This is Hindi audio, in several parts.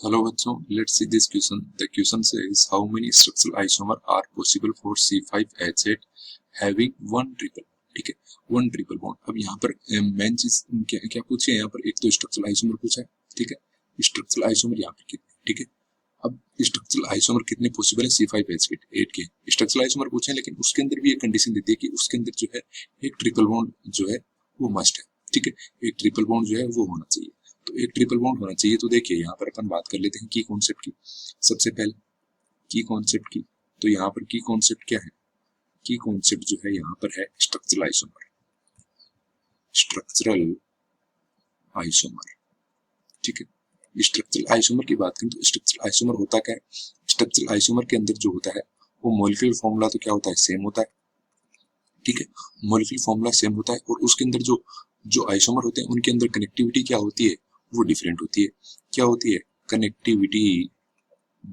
Hello बच्चों, let's see this question. The question says how many structural isomer are possible for C5H8 having one triple. ठीक है, वन ट्रिपल बॉन्ड. अब यहाँ पर मेन चीज क्या क्या पूछे यहाँ पर, एक तो स्ट्रक्चरल आइसोमर पूछा है. ठीक है, स्ट्रक्चरल आइसोमर यहाँ पर कितने. ठीक है, अब स्ट्रक्चरल आइसोमर कितने पॉसिबल है C5H8 के. स्ट्रक्चरल आइसोमर पूछे लेकिन उसके अंदर भी एक कंडीशन देती है कि उसके अंदर जो है एक ट्रिपल बॉन्ड जो है वो मस्ट है. ठीक है, एक ट्रिपल बॉन्ड जो है वो होना चाहिए. तो एक ट्रिपल बॉन्ड होना चाहिए. तो देखिए यहाँ पर अपन बात कर लेते हैं की कॉन्सेप्ट की. सबसे पहले की कॉन्सेप्ट की, तो यहाँ पर की कॉन्सेप्ट क्या है. की कॉन्सेप्ट जो है यहाँ पर है स्ट्रक्चरल आइसोमर. Structural isomer. ठीक है, स्ट्रक्चरल आइसोमर की बात करें तो स्ट्रक्चरल आइसोमर होता क्या है. स्ट्रक्चरल आइसोमर के अंदर जो होता है वो मॉलिक्यूलर फॉर्मूला तो क्या होता है, सेम होता है. ठीक है, मॉलिक्यूलर फॉर्मूला सेम होता है और उसके अंदर जो जो आइसोमर होते हैं उनके अंदर कनेक्टिविटी क्या होती है, वो डिफरेंट होती है. क्या होती है, कनेक्टिविटी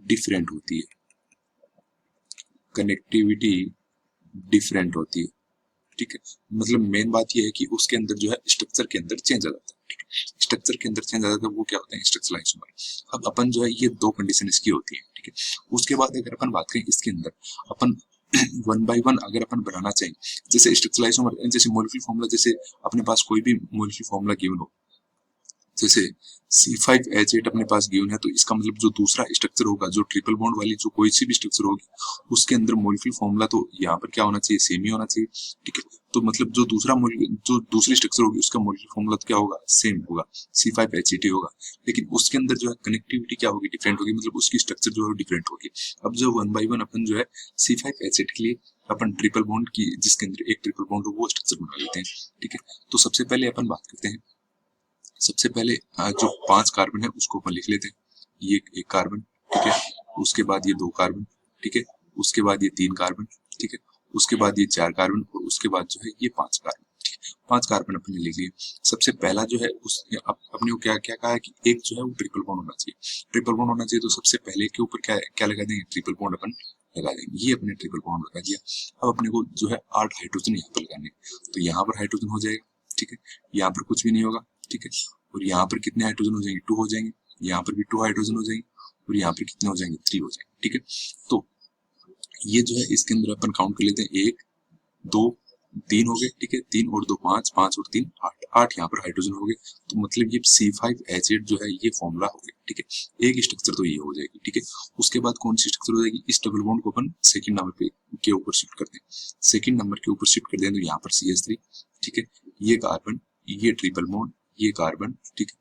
डिफरेंट होती है. कनेक्टिविटी डिफरेंट होती है. ठीक है, मतलब मेन बात यह है कि उसके अंदर जो है स्ट्रक्चर के अंदर चेंज आ जाता है. ठीक है, स्ट्रक्चर के अंदर चेंज आ जाता है, वो क्या होता है, स्ट्रक्चरल आइसोमर. अब अपन जो है ये दो कंडीशन इसकी होती है. ठीक है, उसके बाद अगर अपन बात करें इसके अंदर अपन वन बाय वन अगर अपन बनाना चाहें, जैसे स्ट्रक्चरल आइसोमर, जैसे मॉलिक्यूलर फॉर्मूला, जैसे अपने पास कोई भी मॉलिक्यूलर फॉर्मूला गिवन हो, जैसे C5H8 अपने पास गिवन है, तो इसका मतलब जो दूसरा स्ट्रक्चर होगा, जो ट्रिपल बॉन्ड वाली जो कोई सी भी स्ट्रक्चर होगी, उसके अंदर मॉलिक्यूलर फॉर्मूला तो यहाँ पर क्या होना चाहिए, सेम ही होना चाहिए. ठीक है, तो मतलब जो जो दूसरी स्ट्रक्चर होगी उसका मॉलिक्यूलर फॉर्मूला तो क्या होगा, सेम होगा, C5H8 होगा. लेकिन उसके अंदर जो है कनेक्टिविटी क्या होगी, डिफरेंट होगी, मतलब उसकी स्ट्रक्चर जो है डिफरेंट होगी. अब जो वन बाई वन अपन जो है C5H8 के लिए अपन ट्रिपल बॉन्ड की, जिसके अंदर एक ट्रिपल बॉन्ड हो, वो स्ट्रक्चर बना लेते हैं. ठीक है, तो सबसे पहले अपन बात करते हैं. सबसे पहले जो 5 कार्बन है उसको अपन लिख लेते हैं. ये एक कार्बन. ठीक है, उसके बाद ये 2 कार्बन. ठीक है, उसके बाद ये 3 कार्बन. ठीक है, उसके बाद ये 4 कार्बन और उसके बाद जो है ये 5 कार्बन. 5 कार्बन अपने लिख लिए. सबसे पहला जो है उस अपने को क्या क्या कहा है कि एक जो है वो ट्रिपल बॉन्ड होना चाहिए. ट्रिपल बॉन्ड होना चाहिए, तो सबसे पहले के ऊपर क्या क्या लगा देंगे, ट्रिपल बॉन्ड अपन लगा देंगे. ये अपने ट्रिपल बॉन्ड लगा दिया. अब अपने को जो है 8 हाइड्रोजन यहाँ पर लगाने, तो यहाँ पर हाइड्रोजन हो जाएगा. ठीक है, यहाँ पर कुछ भी नहीं होगा. ठीक है, और यहाँ पर कितने हाइड्रोजन हो जाएंगे, 2 हो जाएंगे. यहाँ पर भी 2 हाइड्रोजन हो जाएंगे और यहाँ पर कितने हो जाएंगे, 3 हो जाएंगे. ठीक है, तो ये जो है इसके अंदर अपन काउंट कर लेते हैं, 1 2 3 हो गए. ठीक है, 3 और 2 5, 5 और 3 8, 8 यहाँ पर हाइड्रोजन हो गए. तो मतलब ये C5H8 जो है ये फॉर्मूला हो गया. ठीक है, एक स्ट्रक्चर तो ये हो जाएगी. ठीक है, उसके बाद कौन सी स्ट्रक्चर हो जाएगी, इस डबल बॉन्ड को अपन सेकंड नंबर पे के ऊपर शिफ्ट कर दें. सेकंड नंबर के ऊपर शिफ्ट कर दें तो यहाँ पर CH3. ठीक है, ये कार्बन, ये ट्रिपल बॉन्ड, ये कार्बन. ठीक है,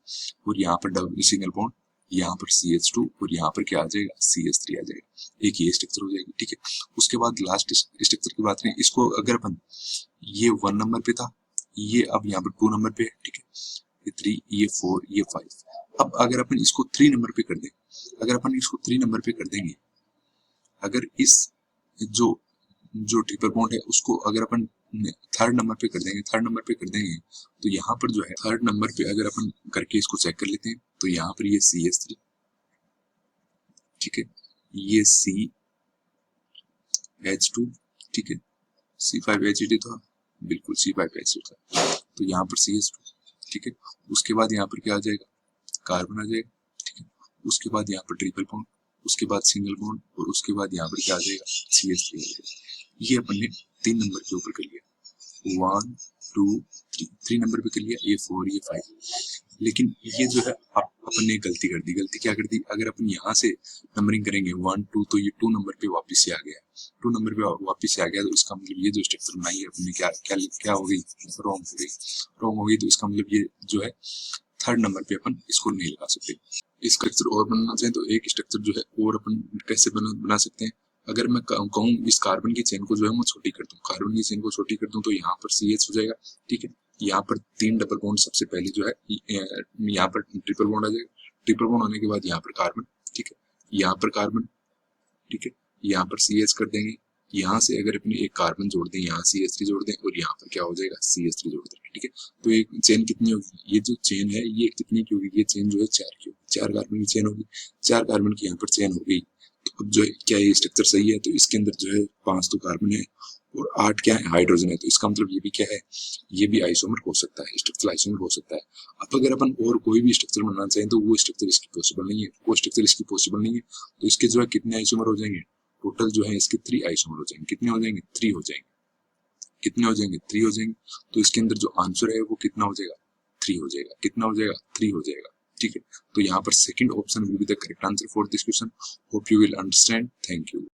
और यहाँ पर डबल सिंगल बॉन्ड, यहाँ पर CH2 और यहाँ पर क्या आ जाएगा, CH3 आ जाएगा. एक ये स्ट्रक्चर हो जाएगी. ठीक है, उसके बाद लास्ट स्ट्रक्चर की बात करें, इसको अगर अपन, ये 1 नंबर पे था, ये अब यहाँ पर 2 नंबर पे है. ठीक है, ये 3, ये 4, ये 5. अब अगर अपन इसको 3 नंबर पे कर दें, अगर अपन इसको 3 नंबर पे कर देंगे, अगर इस जो जो ट्रिपल बॉन्ड है उसको अगर अपन थर्ड नंबर पे कर देंगे, थर्ड नंबर पे कर देंगे, तो यहाँ पर जो है थर्ड नंबर पे अगर अपन करके इसको चेक कर लेते हैं, तो यहाँ पर ये CH3. ठीक है, ये CH2. ठीक है, C5H8 था, बिल्कुल C5H8 था, तो यहाँ पर CH2. ठीक है, उसके बाद यहाँ पर क्या आ जाएगा, कार्बन आ जाएगा. ठीक है, उसके बाद यहाँ पर ट्रिपल बॉन्ड, उसके बाद सिंगल बॉन्ड और उसके बाद यहाँ पर क्या आ जाएगा, CH3 आ जाएगा. ये अपन ने 3 नंबर के ऊपर कर लिया, 1 2 3, 3 नंबर पे कर लिया, ये 4, ये 5. लेकिन ये जो है अपन ने गलती कर दी. गलती क्या कर दी, अगर अपन यहाँ से नंबरिंग करेंगे 1 2, तो ये 2 नंबर पे वापस से आ गया. 2 नंबर पे वापस से आ गया, तो इसका मतलब ये जो स्ट्रक्चर बनाई है अपने, क्या क्या क्या हो गई, रॉन्ग हो गई. रॉन्ग हो गई, तो इसका मतलब ये जो है थर्ड नंबर पे अपन इसको नहीं लगा सकते. स्ट्रक्चर और बनाना चाहें तो एक स्ट्रक्चर जो है और अपन कैसे बना सकते हैं. अगर मैं कहूँ इस कार्बन की चेन को जो है मैं छोटी कर दूं, कार्बन की चेन को छोटी कर दूं, तो यहाँ पर CH हो जाएगा. ठीक है, यहाँ पर 3 डबल बॉन्ड सबसे पहले जो है यहाँ पर ट्रिपल बॉन्ड आ जाएगा. ट्रिपल बॉन्ड होने के बाद यहाँ पर कार्बन. ठीक है, यहाँ पर कार्बन. ठीक है, यहाँ पर CH कर देंगे. यहाँ से अगर अपनी एक कार्बन जोड़ दें, यहाँ CH3 जोड़ दें और यहाँ पर क्या हो जाएगा, CH3 जोड़ दें. ठीक है, तो एक चेन कितनी होगी, ये जो चेन है ये कितनी की होगी, ये चेन जो है 4 की होगी. 4 कार्बन की चेन होगी, 4 कार्बन की यहाँ पर चेन हो गई. तो अब जो है क्या ये स्ट्रक्चर सही है, तो इसके अंदर जो है 5 तो कार्बन है और 8 क्या है, हाइड्रोजन है, तो इसका मतलब ये भी क्या है, ये भी आइसोमर हो सकता है, स्ट्रक्चरल आइसोमर हो सकता है। अब अगर अपन और कोई भी स्ट्रक्चर बनाना चाहें तो वो स्ट्रक्चर इसकी पॉसिबल नहीं है, वो स्ट्रक्चर इसकी पॉसिबल नहीं है, तो इसके जो है कितने आइसोमर हो जाएंगे, टोटल जो है इसके 3 आइसोमर हो जाएंगे। कितने हो जाएंगे, 3 हो जाएंगे। कितने हो जाएंगे, 3 हो जाएंगे। तो इसके अंदर जो आंसर है वो कितना हो जाएगा, 3 हो जाएगा। कितना हो जाएगा, 3 हो जाएगा। ठीक है, तो यहाँ पर second option will be the correct answer for this question. Hope you will understand. Thank you.